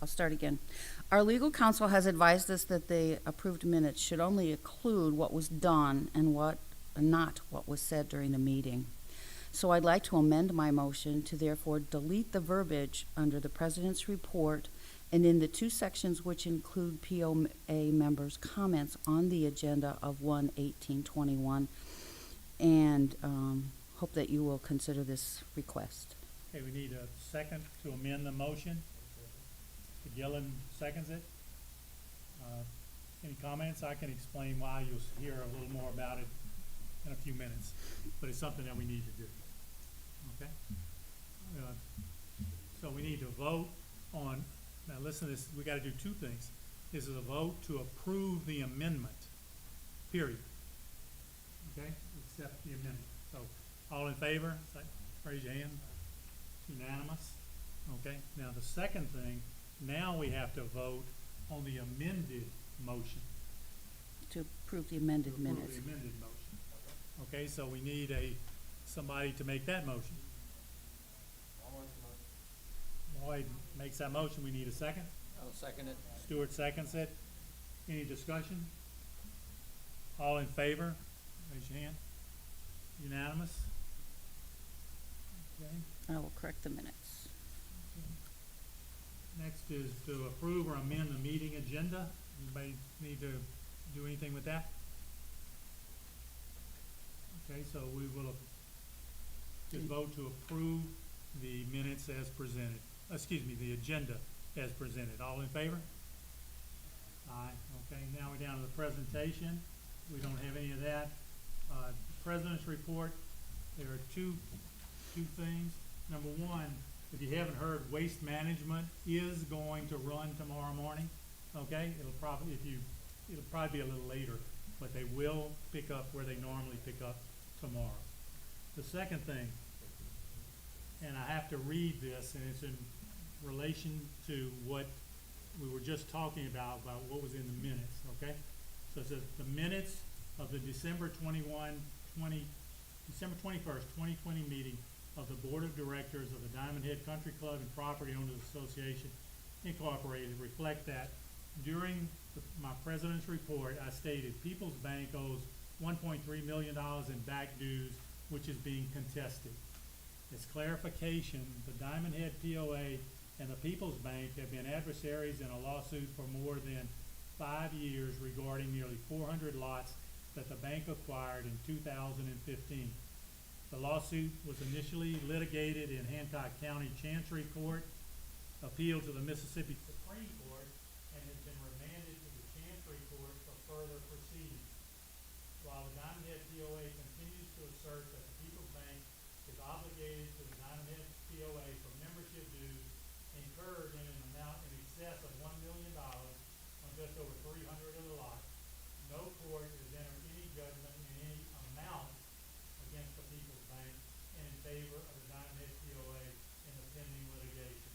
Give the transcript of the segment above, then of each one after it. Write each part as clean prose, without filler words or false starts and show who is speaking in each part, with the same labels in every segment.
Speaker 1: start again. Our legal counsel has advised us that the approved minutes should only include what was done and not what was said during the meeting. So I'd like to amend my motion to therefore delete the verbiage under the president's report and in the two sections which include POA members' comments on the agenda of 1/18/21, and hope that you will consider this request.
Speaker 2: Okay, we need a second to amend the motion. Gillen seconds it. Any comments? I can explain why. You'll hear a little more about it in a few minutes, but it's something that we need to do. Okay? So we need to vote on, now listen to this, we got to do two things. This is a vote to approve the amendment, period. Okay? Accept the amendment. So all in favor, raise your hand. Unanimous. Okay? Now the second thing, now we have to vote on the amended motion.
Speaker 1: To approve the amended
Speaker 2: To approve
Speaker 1: minutes.
Speaker 2: the amended motion. Okay, so we need somebody to make that motion. Lloyd makes that motion. We need a second.
Speaker 3: I'll second it.
Speaker 2: Stewart seconds it. Any discussion? All in favor? Raise your hand. Unanimous? Okay.
Speaker 1: I will correct the minutes.
Speaker 2: Next is to approve or amend the meeting agenda. Anybody need to do anything with that? Okay, so we will just vote to approve the minutes as presented. Excuse me, the agenda as presented. All in favor? Aye. Okay, now we're down to the presentation. We don't have any of that. President's report, there are two things. Number one, if you haven't heard, waste management is going to run tomorrow morning. Okay, it'll probably be a little later, but they will pick up where they normally pick up tomorrow. The second thing, and I have to read this, and it's in relation to what we were just talking about what was in the minutes, okay? So it says the minutes of the December 21st, 2020 meeting of the Board of Directors of the Diamondhead Country Club and Property Owners Association Incorporated reflect that during my president's report, I stated People's Bank owes $1.3 million in back dues, which is being contested. As clarification, the Diamondhead POA and the People's Bank have been adversaries in a lawsuit for more than 5 years regarding nearly 400 lots that the bank acquired in 2015. The lawsuit was initially litigated in Hancock County Chancery Court, appealed to the Mississippi Supreme Court, and has been remanded to the Chancery Court for further proceedings. While the Diamondhead POA continues to assert that the People's Bank is obligated to the Diamondhead POA for membership dues incurred in an amount in excess of $1 million on just over 300 of the lots, no court has entered any judgment in any amount against the People's Bank and in favor of the Diamondhead POA in the pending litigation.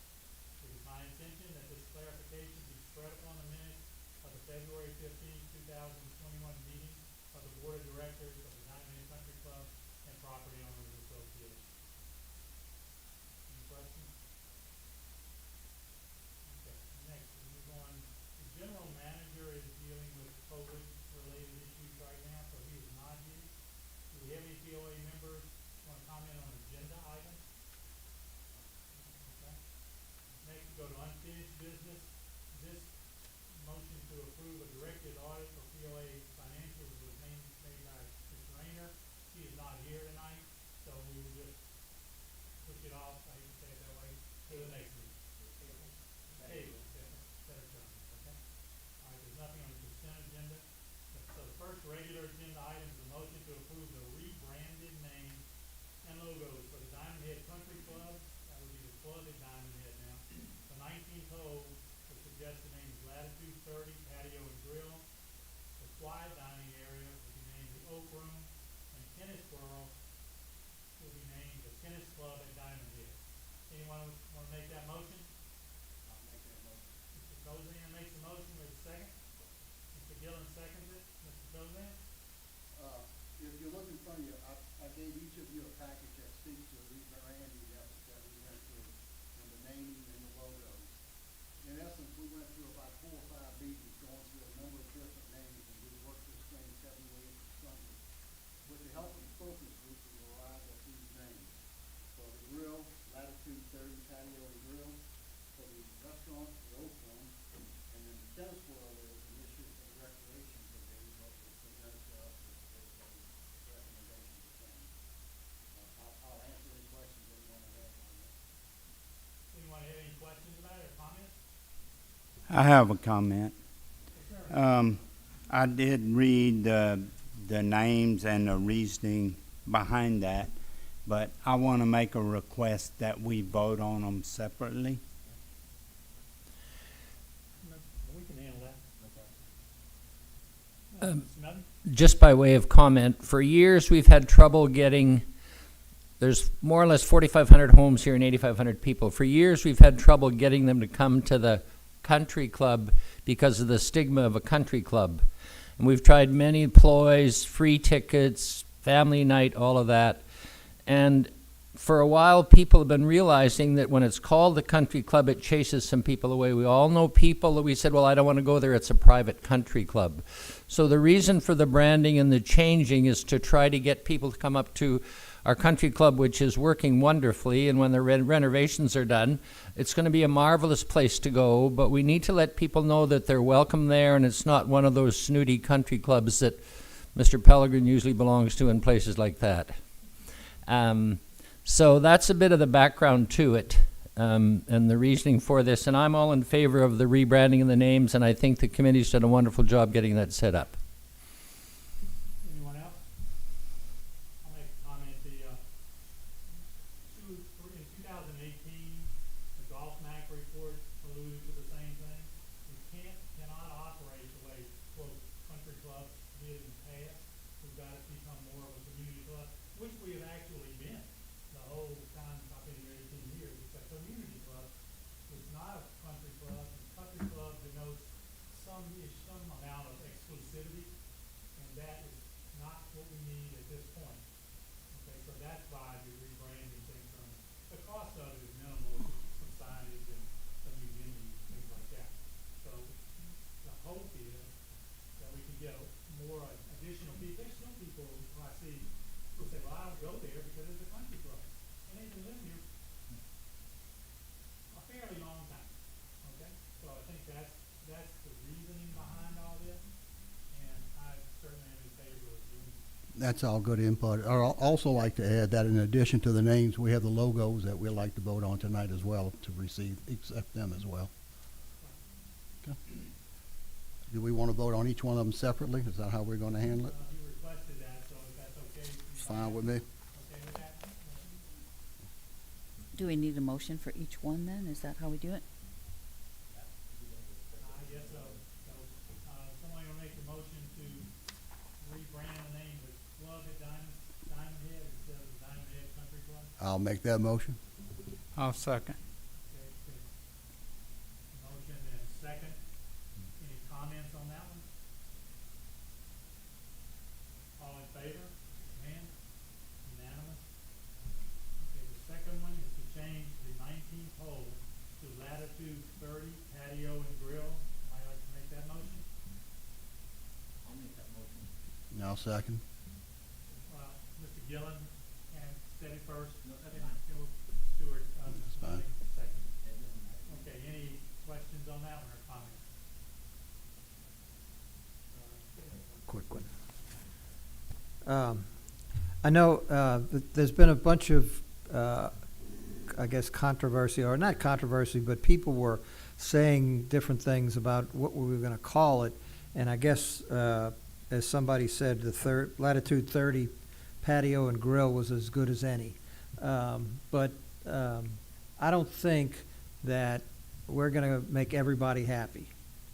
Speaker 2: It is my intention that this clarification be spread upon the minutes of the February 15, 2021 meeting of the Board of Directors of the Diamondhead Country Club and Property Owners Association. Any questions? Okay, next we move on. The general manager is dealing with COVID-related issues right now, so he is not here. Do we have any POA members want to comment on agenda items? Okay. Next, we go to unfinished business. This motion to approve a directed audit for POA financials was made by Ms. Rayner. She is not here tonight, so we will just push it off, I hate to say it that way, to the next meeting. Table, better term, okay? All right, there's nothing on the consent agenda. So the first regular agenda item is a motion to approve the rebranded name and logos for the Diamondhead Country Club. That would be the club at Diamondhead now. The 19th hole, the suggested name is Latitude 30 Patio and Grill. The quiet dining area will be named the Oak Room, and Tennis World will be named the Tennis Club at Diamondhead. Anyone want to make that motion? I'll make that motion. Mr. Cozan makes the motion. With a second. Mr. Gillen seconds it. Mr. Cozan?
Speaker 4: If you look in front of you, I gave each of you a package that speaks to the rebranding that we went through, and the naming and the logos. In essence,
Speaker 3: I have a comment. I did read the names and the reasoning behind that, but I want to make a request that we vote on them separately.
Speaker 2: We can handle that. Mr. Melton?
Speaker 5: Just by way of comment, for years we've had trouble getting, there's more or less 4,500 homes here and 8,500 people. For years we've had trouble getting them to come to the country club because of the stigma of a country club. And we've tried many ploys, free tickets, family night, all of that. And for a while, people have been realizing that when it's called the country club, it chases some people away. We all know people that we said, well, I don't want to go there. It's a private country club. So the reason for the branding and the changing is to try to get people to come up to our country club, which is working wonderfully. And when the renovations are done, it's going to be a marvelous place to go. But we need to let people know that they're welcome there, and it's not one of those snooty country clubs that Mr. Pellegrin usually belongs to in places like that. So that's a bit of the background to it, and the reasoning for this. And I'm all in favor of the rebranding and the names, and I think the committee's done a wonderful job getting that set up.
Speaker 2: Anyone else? I'll make a comment. In 2018, the Golf Mac report alluded to the same thing. We cannot operate the way, quote, country clubs did in the past. We've got to become more of a community club, which we have actually been. The whole time I've been here 18 years, it's a community club. It's not a country club. Country club denotes some amount of exclusivity, and that is not what we need at this point. Okay, so that's why the rebranding thing from the cost of it is minimal, some signage and some new venues, things like that. So the hope is that we can get more additional people. There's some people who I see who say, well, I don't go there because it's a country club. And they've been living here a fairly long time. Okay? So I think that's the reasoning behind all this. And I certainly am in favor of doing it.
Speaker 4: That's all good input. I'd also like to add that in addition to the names, we have the logos that we'd like to vote on tonight as well to accept them as well. Okay. Do we want to vote on each one of them separately? Is that how we're going to handle it?
Speaker 2: You requested that, so if that's okay.
Speaker 4: It's fine with me.
Speaker 2: Okay with that?
Speaker 1: Do we need a motion for each one then? Is that how we do it?
Speaker 2: I guess so. So, somebody will make the motion to rebrand the name of Club at Diamondhead instead of the Diamondhead Country Club.
Speaker 4: I'll make that motion.
Speaker 3: I'll second.
Speaker 2: Okay, okay. Motion and second. Any comments on that one? All in favor? Hand? Unanimous? Okay, the second one is to change the 19th hole to latitude 30 patio and grill. Somebody like to make that motion?
Speaker 6: I'll make that motion.
Speaker 4: I'll second.
Speaker 2: Mr. Gillen and Steady first.
Speaker 6: No, that's
Speaker 2: and
Speaker 6: fine.
Speaker 2: Phil Stewart,
Speaker 4: That's fine.
Speaker 2: second.
Speaker 6: That doesn't matter.
Speaker 2: Okay, any questions on that one or comments?
Speaker 4: Quick one.
Speaker 7: I know there's been a bunch of, I guess, controversy, or not controversy, but people were saying different things about what we were going to call it. And I guess, as somebody said, the latitude 30 patio and grill was as good as any. But I don't think that we're going to make everybody happy.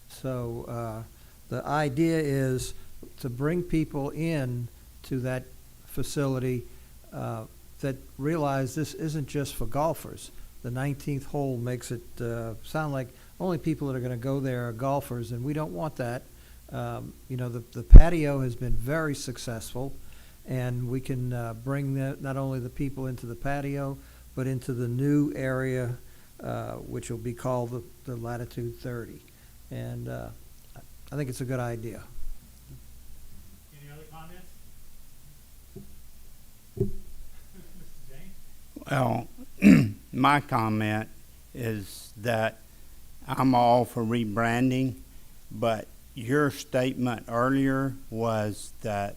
Speaker 7: So the idea is to bring people in to that facility that realize this isn't just for golfers. The 19th hole makes it sound like only people that are going to go there are golfers, and we don't want that. You know, the patio has been very successful, and we can bring not only the people into the patio, but into the new area, which will be called the Latitude 30. And I think it's a good idea.
Speaker 2: Any other comments? Mr. James?
Speaker 3: Well, my comment is that I'm all for rebranding, but your statement earlier was that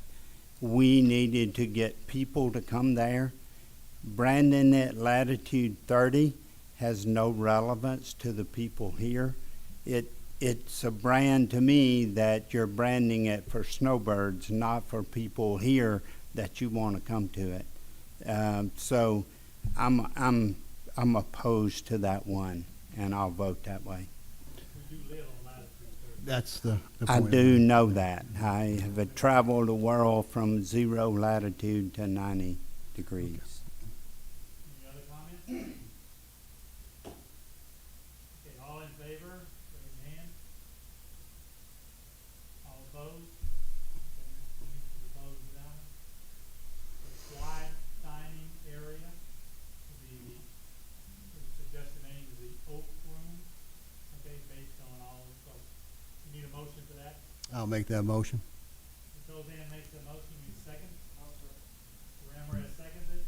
Speaker 3: we needed to get people to come there. Branding at Latitude 30 has no relevance to the people here. It it's a brand to me that you're branding it for snowbirds, not for people here that you want to come to it. So I'm opposed to that one, and I'll vote that way.
Speaker 2: We do live on latitude 30.
Speaker 4: That's the
Speaker 3: I
Speaker 4: point.
Speaker 3: do know that. I have traveled the world from 0 latitude to 90 degrees.
Speaker 2: Any other comments? Okay, all in favor, raise your hand. All opposed? Okay, Mr. Opposed is down. The quiet dining area, the suggested name is the Oak Room, okay, based on all, so, you need a motion for that?
Speaker 4: I'll make that motion.
Speaker 2: Mr. Ozan makes the motion, you need a second? Rammer has seconded.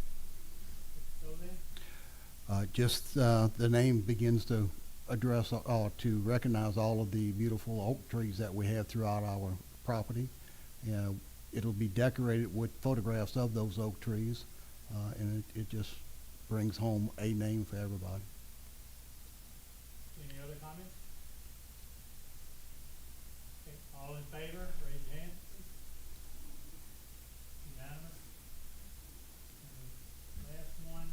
Speaker 2: Mr. Ozan?
Speaker 4: Just the name begins to address or to recognize all of the beautiful oak trees that we have throughout our property. It'll be decorated with photographs of those oak trees, and it just brings home a name for everybody.
Speaker 2: Any other comments? Okay, all in favor, raise your hand. Unanimous. And the last one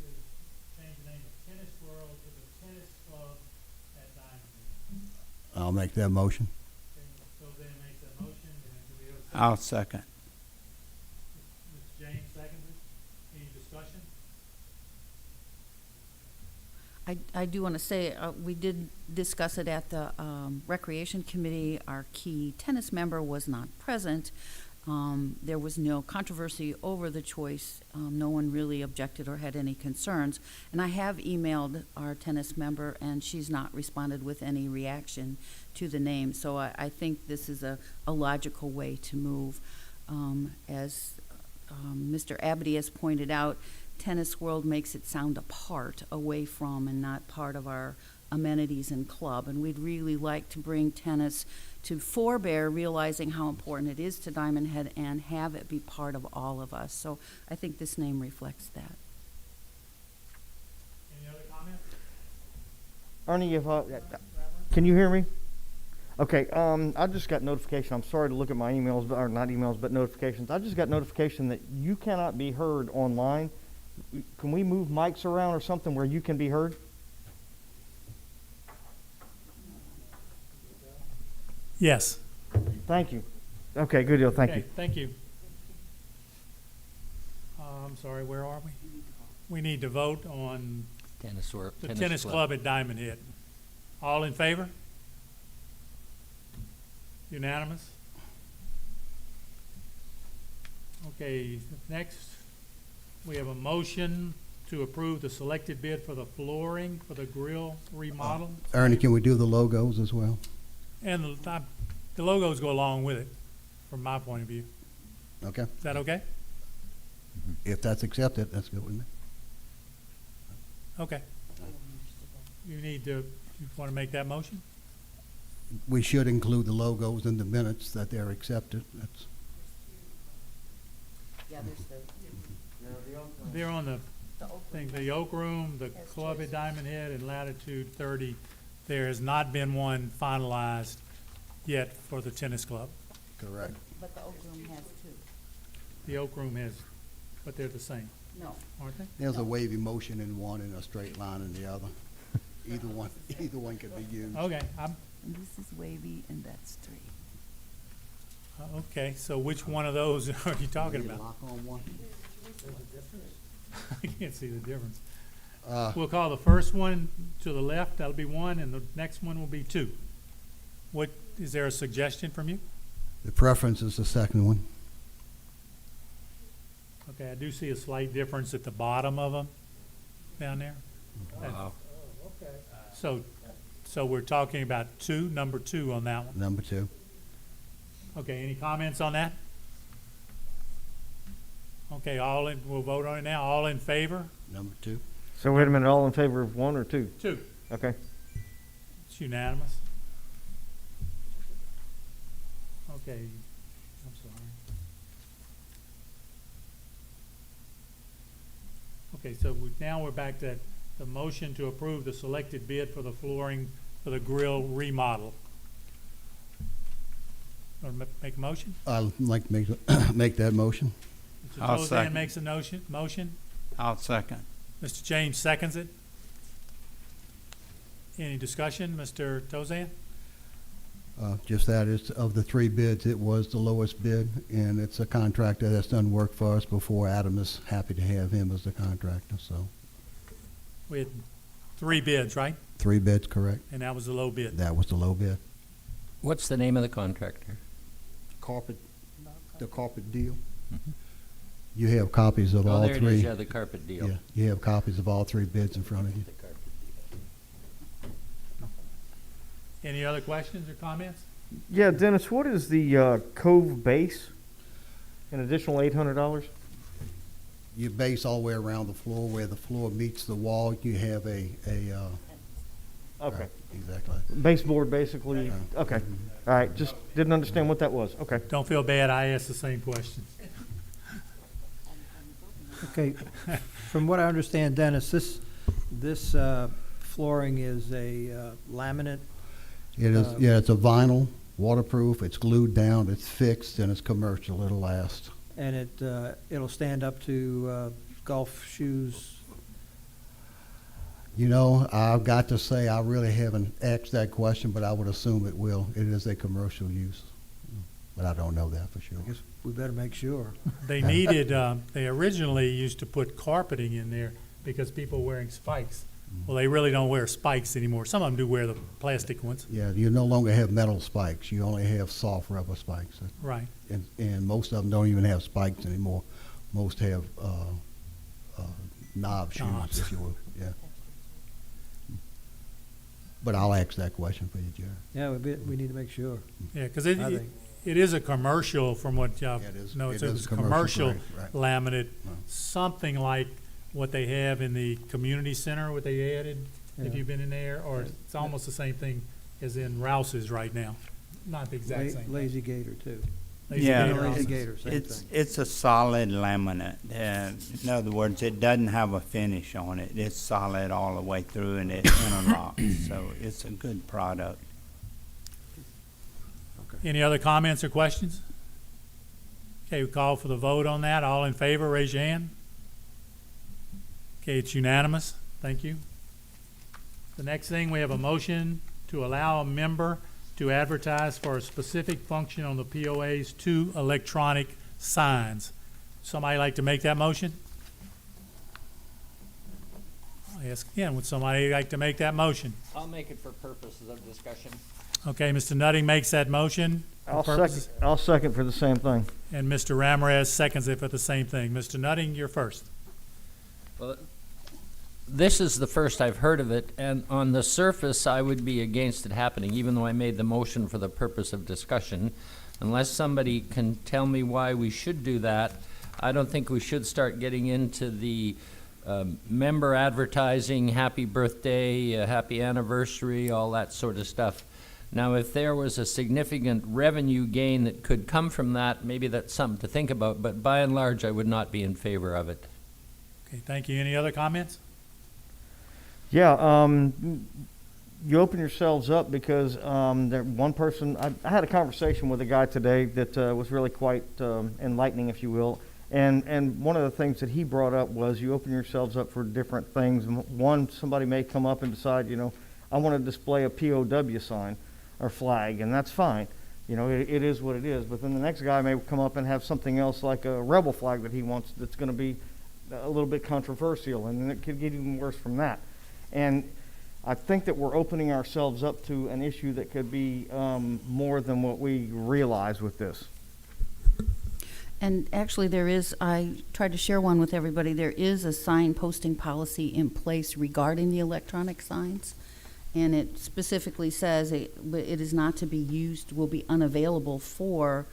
Speaker 2: is change the name of Tennis World to the Tennis Club at Diamondhead.
Speaker 4: I'll make that motion.
Speaker 2: Okay, so then makes that motion, and do we have a second?
Speaker 3: I'll second.
Speaker 2: Mr. James seconded. Any discussion?
Speaker 1: I do want to say, we did discuss it at the Recreation Committee. Our key tennis member was not present. There was no controversy over the choice. No one really objected or had any concerns. And I have emailed our tennis member, and she's not responded with any reaction to the name. So I think this is a logical way to move. As Mr. Abity has pointed out, Tennis World makes it sound apart, away from, and not part of our amenities and club. And we'd really like to bring tennis to Forebear, realizing how important it is to Diamondhead, and have it be part of all of us. So I think this name reflects that.
Speaker 2: Any other comments?
Speaker 8: Ernie,
Speaker 2: Rammer?
Speaker 8: can you hear me? Okay, I just got notification. I'm sorry to look at my emails, or not emails, but notifications. I just got notification that you cannot be heard online. Can we move mics around or something where you can be heard?
Speaker 2: Yes.
Speaker 8: Thank you. Okay, good deal. Thank
Speaker 2: Okay,
Speaker 8: you.
Speaker 2: thank you. I'm sorry, where are we? We need to vote on the tennis club at Diamondhead. All in favor? Unanimous? Okay, next, we have a motion to approve the selected bid for the flooring for the grill remodel.
Speaker 4: Ernie, can we do the logos as well?
Speaker 2: And the logos go along with it, from my point of view.
Speaker 4: Okay.
Speaker 2: Is that okay?
Speaker 4: If that's accepted, that's good with me.
Speaker 2: Okay. You want to make that motion?
Speaker 4: We should include the logos in the minutes that they're accepted. That's,
Speaker 1: Yeah, there's
Speaker 2: They're on the thing, the Oak Room, the Club at Diamondhead, and Latitude 30. There has not been one finalized yet for the tennis club.
Speaker 4: correct.
Speaker 1: But the Oak Room has two.
Speaker 2: The Oak Room has, but they're the same,
Speaker 1: No.
Speaker 2: aren't they?
Speaker 4: There's a wavy motion in one and a straight line in the other. Either one could be used.
Speaker 2: Okay,
Speaker 1: And this is wavy, and that's three.
Speaker 2: okay, so which one of those are you talking
Speaker 4: Need a
Speaker 2: about?
Speaker 4: lock on one?
Speaker 2: I can't see the difference.
Speaker 4: Uh,
Speaker 2: We'll call the first one to the left, that'll be one, and the next one will be two. What, is there a suggestion from you?
Speaker 4: The preference is the second one.
Speaker 2: Okay, I do see a slight difference at the bottom of them, down there.
Speaker 5: Wow.
Speaker 2: So we're talking about number two on that one.
Speaker 4: Number two.
Speaker 2: Okay, any comments on that? Okay, we'll vote on it now. All in favor?
Speaker 4: Number two.
Speaker 8: So wait a minute, all in favor of one or two?
Speaker 2: Two.
Speaker 8: Okay.
Speaker 2: It's unanimous. Okay, I'm sorry. Okay, so now we're back to the motion to approve the selected bid for the flooring for the grill remodel. Want to make a motion?
Speaker 4: I'd like to make that motion.
Speaker 2: Mr.
Speaker 3: I'll
Speaker 2: Tozan
Speaker 3: second.
Speaker 2: makes a motion.
Speaker 3: I'll second.
Speaker 2: Mr. James seconds it. Any discussion, Mr. Tozan?
Speaker 4: Just that is, of the 3 bids, it was the lowest bid, and it's a contractor that's done work for us before. Adam is happy to have him as the contractor, so
Speaker 2: We had 3 bids, right?
Speaker 4: 3 bids, correct?
Speaker 2: And that was the low bid.
Speaker 4: That was the low bid.
Speaker 5: What's the name of the contractor?
Speaker 4: The carpet deal. You have copies of
Speaker 5: Oh,
Speaker 4: all
Speaker 5: there it is,
Speaker 4: 3.
Speaker 5: yeah, the carpet deal.
Speaker 4: Yeah, you have copies of all 3 bids in front of you.
Speaker 5: The carpet
Speaker 2: Any other questions or comments?
Speaker 8: Yeah, Dennis, what is the Cove base? An additional $800?
Speaker 4: You base all the way around the floor, where the floor meets the wall, you have a
Speaker 8: Okay.
Speaker 4: right, exactly.
Speaker 8: Baseboard, basically. Okay. All right. Just didn't understand what that was. Okay.
Speaker 2: Don't feel bad, I asked the same question.
Speaker 7: Okay, from what I understand, Dennis, this flooring is a laminate.
Speaker 4: It is, yeah, it's a vinyl, waterproof, it's glued down, it's fixed, and it's commercial, it'll last.
Speaker 7: And it'll stand up to golf shoes.
Speaker 4: You know, I've got to say, I really haven't asked that question, but I would assume it will. It is a commercial use, but I don't know that for sure.
Speaker 7: I guess we better make sure.
Speaker 2: They needed, they originally used to put carpeting in there because people were wearing spikes. Well, they really don't wear spikes anymore. Some of them do wear the plastic ones.
Speaker 4: Yeah, you no longer have metal spikes, you only have soft rubber spikes.
Speaker 2: Right.
Speaker 4: And most of them don't even have spikes anymore. Most have knob shoes,
Speaker 2: Knobs.
Speaker 4: if you will, yeah. But I'll ask that question for you, Jerry.
Speaker 7: Yeah, we need to make sure.
Speaker 2: Yeah, because
Speaker 7: I think.
Speaker 2: it is a commercial from what,
Speaker 4: Yeah, it is.
Speaker 2: no,
Speaker 4: It
Speaker 2: it's
Speaker 4: is
Speaker 2: a commercial
Speaker 4: grade, right.
Speaker 2: laminate,
Speaker 4: Right.
Speaker 2: something like what they have in the community center, what they added, if
Speaker 7: Yeah.
Speaker 2: you've been in there, or it's almost the same thing as in Rouse's right now. Not the exact same. thing.
Speaker 7: Lazy Gator too.
Speaker 2: Lazy
Speaker 3: Yeah.
Speaker 2: Gator
Speaker 7: Lazy
Speaker 2: Rouse's.
Speaker 7: Gator, same
Speaker 3: It's,
Speaker 7: thing.
Speaker 3: it's a solid laminate. In other words, it doesn't have a finish on it. It's solid all the way through and it interlocks, so it's a good product.
Speaker 2: Any other comments or questions? Okay, we call for the vote on that. All in favor, raise your hand. Okay, it's unanimous. Thank you. The next thing, we have a motion to allow a member to advertise for a specific function on the POA's 2 electronic signs. Somebody like to make that motion? I ask again, would somebody like to make that motion?
Speaker 5: I'll make it for purposes of discussion.
Speaker 2: Okay, Mr. Nutting makes that motion. for purposes-
Speaker 8: I'll second for the same thing.
Speaker 2: And Mr. Ramirez seconds it for the same thing. Mr. Nutting, you're first.
Speaker 5: Well, this is the first I've heard of it, and on the surface, I would be against it happening, even though I made the motion for the purpose of discussion. Unless somebody can tell me why we should do that, I don't think we should start getting into the member advertising, happy birthday, happy anniversary, all that sort of stuff. Now, if there was a significant revenue gain that could come from that, maybe that's something to think about, but by and large, I would not be in favor of it.
Speaker 2: Okay, thank you. Any other comments?
Speaker 8: Yeah, you open yourselves up because one person, I had a conversation with a guy today that was really quite enlightening, if you will. And one of the things that he brought up was you open yourselves up for different things. One, somebody may come up and decide, I want to display a POW sign or flag, and that's fine. It is what it is. But then the next guy may come up and have something else like a rebel flag that he wants that's going to be a little bit controversial, and then it could get even worse from that. And I think that we're opening ourselves up to an issue that could be more than what we realize with this.
Speaker 1: And actually, I tried to share one with everybody, there is a sign posting policy in place regarding the electronic signs. And it specifically says it is not to be used, will be unavailable for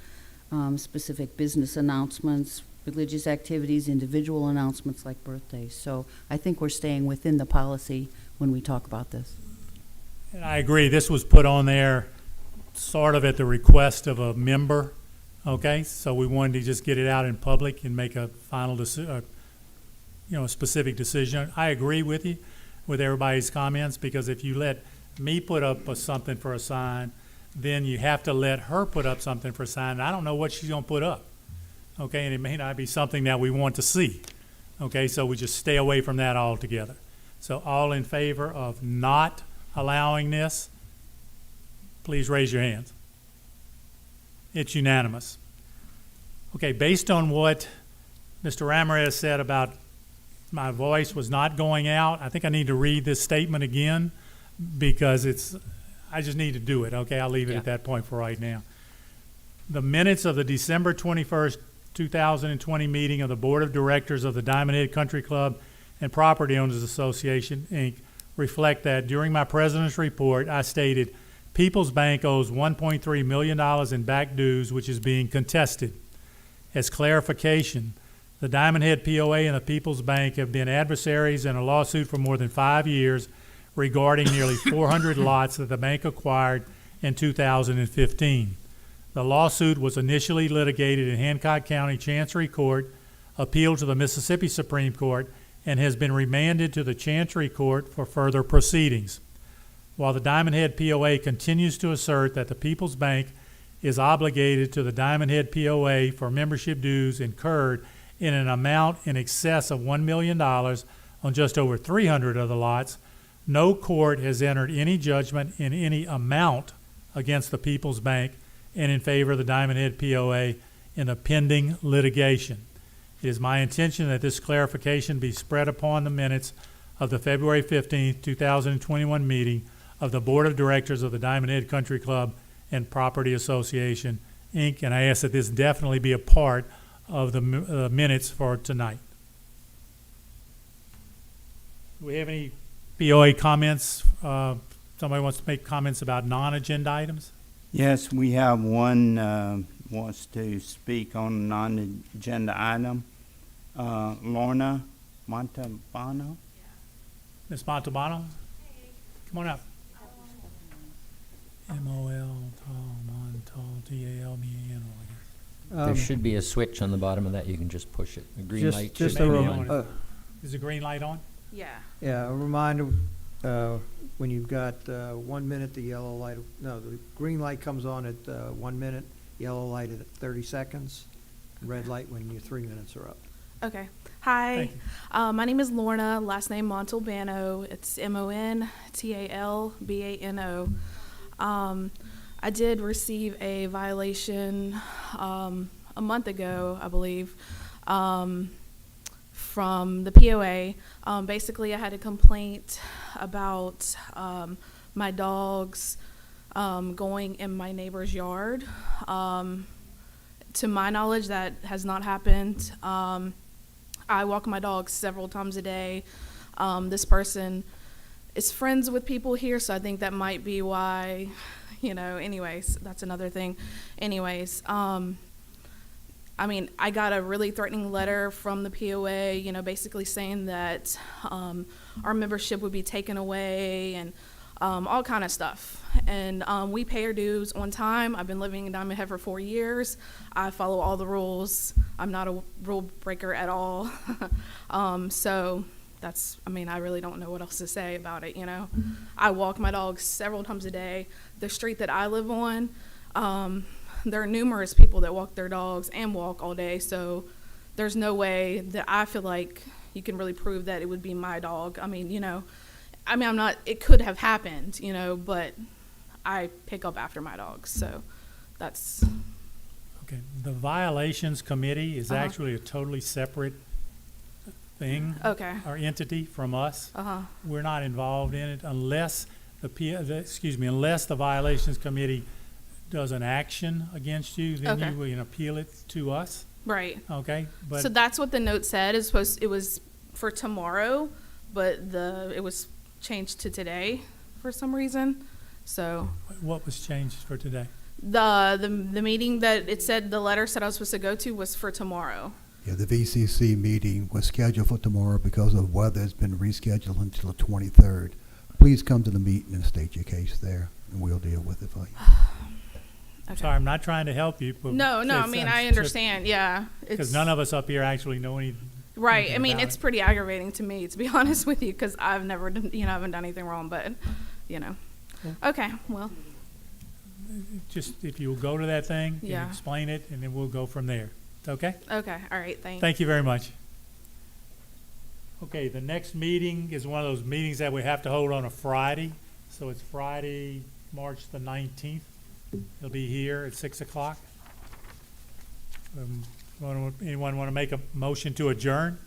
Speaker 1: specific business announcements, religious activities, individual announcements like birthdays. So I think we're staying within the policy when we talk about this.
Speaker 2: And I agree. This was put on there sort of at the request of a member. Okay, so we wanted to just get it out in public and make a final decision, a specific decision. I agree with you, with everybody's comments, because if you let me put up something for a sign, then you have to let her put up something for a sign. And I don't know what she's gonna put up, okay? And it may not be something that we want to see, okay? So we just stay away from that altogether. So all in favor of not allowing this, please raise your hands. It's unanimous. Okay, based on what Mr. Ramirez said about my voice was not going out, I think I need to read this statement again because I just need to do it, okay? I'll leave it at that point for right now. The minutes of the December 21st, 2020 meeting of the Board of Directors of the Diamondhead Country Club and Property Owners Association, Inc., reflect that during my president's report, I stated, People's Bank owes $1.3 million in back dues, which is being contested. As clarification, the Diamondhead POA and the People's Bank have been adversaries in a lawsuit for more than 5 years regarding nearly 400 lots that the bank acquired in 2015. The lawsuit was initially litigated in Hancock County Chancery Court, appealed to the Mississippi Supreme Court, and has been remanded to the Chancery Court for further proceedings. While the Diamondhead POA continues to assert that the People's Bank is obligated to the Diamondhead POA for membership dues incurred in an amount in excess of $1 million on just over 300 of the lots, no court has entered any judgment in any amount against the People's Bank and in favor of the Diamondhead POA in the pending litigation. It is my intention that this clarification be spread upon the minutes of the February 15th, 2021 meeting of the Board of Directors of the Diamondhead Country Club and Property Association, Inc., and I ask that this definitely be a part of the minutes for tonight. Do we have any POA comments? Somebody wants to make comments about non-agenda items?
Speaker 3: Yes, we have one wants to speak on a non-agenda item. Lorna Montalbano.
Speaker 2: Ms. Montalbano? Come on up. M-O-L-T-A-L-B-A-N-O.
Speaker 5: There should be a switch on the bottom of that. You can just push it. The green
Speaker 7: Just-
Speaker 5: light
Speaker 7: just
Speaker 5: should
Speaker 7: a
Speaker 5: be
Speaker 7: rem-
Speaker 5: on.
Speaker 2: Is the green light on?
Speaker 9: Yeah.
Speaker 7: Yeah, a reminder, when you've got 1 minute, the yellow light, no, the green light comes on at 1 minute, yellow light at 30 seconds, red light when your 3 minutes are up.
Speaker 9: Okay. Hi.
Speaker 2: Thank you.
Speaker 9: My name is Lorna, last name Montalbano. It's Montalbano. I did receive a violation a month ago, I believe, from the POA. Basically, I had a complaint about my dogs going in my neighbor's yard. To my knowledge, that has not happened. I walk my dogs several times a day. This person is friends with people here, so I think that might be why, anyways, that's another thing. Anyways, I got a really threatening letter from the POA, basically saying that our membership would be taken away and all kind of stuff. And we pay our dues on time. I've been living in Diamondhead for 4 years. I follow all the rules. I'm not a rule breaker at all. So that's, I really don't know what else to say about it, I walk my dogs several times a day. The street that I live on, there are numerous people that walk their dogs and walk all day, so there's no way that I feel like you can really prove that it would be my dog. I'm not, it could have happened, but I pick up after my dogs, so that's.
Speaker 2: Okay. The violations committee is
Speaker 9: Uh-huh.
Speaker 2: actually a totally separate thing.
Speaker 9: Okay.
Speaker 2: Or entity from us.
Speaker 9: Uh-huh.
Speaker 2: We're not involved in it unless unless the violations committee does an action against you, then
Speaker 9: Okay.
Speaker 2: you will appeal it to us,
Speaker 9: Right.
Speaker 2: okay? But
Speaker 9: So that's what the note said. It was for tomorrow, but it was changed to today for some reason. So
Speaker 2: what was changed for today?
Speaker 9: the meeting that it said, the letter said I was supposed to go to was for tomorrow.
Speaker 4: Yeah, the VCC meeting was scheduled for tomorrow because of weather. It's been rescheduled until the 23rd. Please come to the meeting and state your case there, and we'll deal with it for you.
Speaker 9: Okay.
Speaker 2: Sorry, I'm not trying to help you. But
Speaker 9: No, I understand. Yeah.
Speaker 2: Because none of us up here actually know any.
Speaker 9: Right.
Speaker 2: anything about
Speaker 9: It's
Speaker 2: it.
Speaker 9: pretty aggravating to me, to be honest with you, because I've never done, I haven't done anything wrong, but, Okay, well,
Speaker 2: Just if you'll go to that thing and
Speaker 9: Yeah.
Speaker 2: explain it, and then we'll go from there. Okay?
Speaker 9: okay, all right, thanks.
Speaker 2: Thank you very much. Okay, the next meeting is one of those meetings that we have to hold on a Friday. So it's Friday, March the 19th. It'll be here at 6 o'clock. Anyone want to make a motion to adjourn?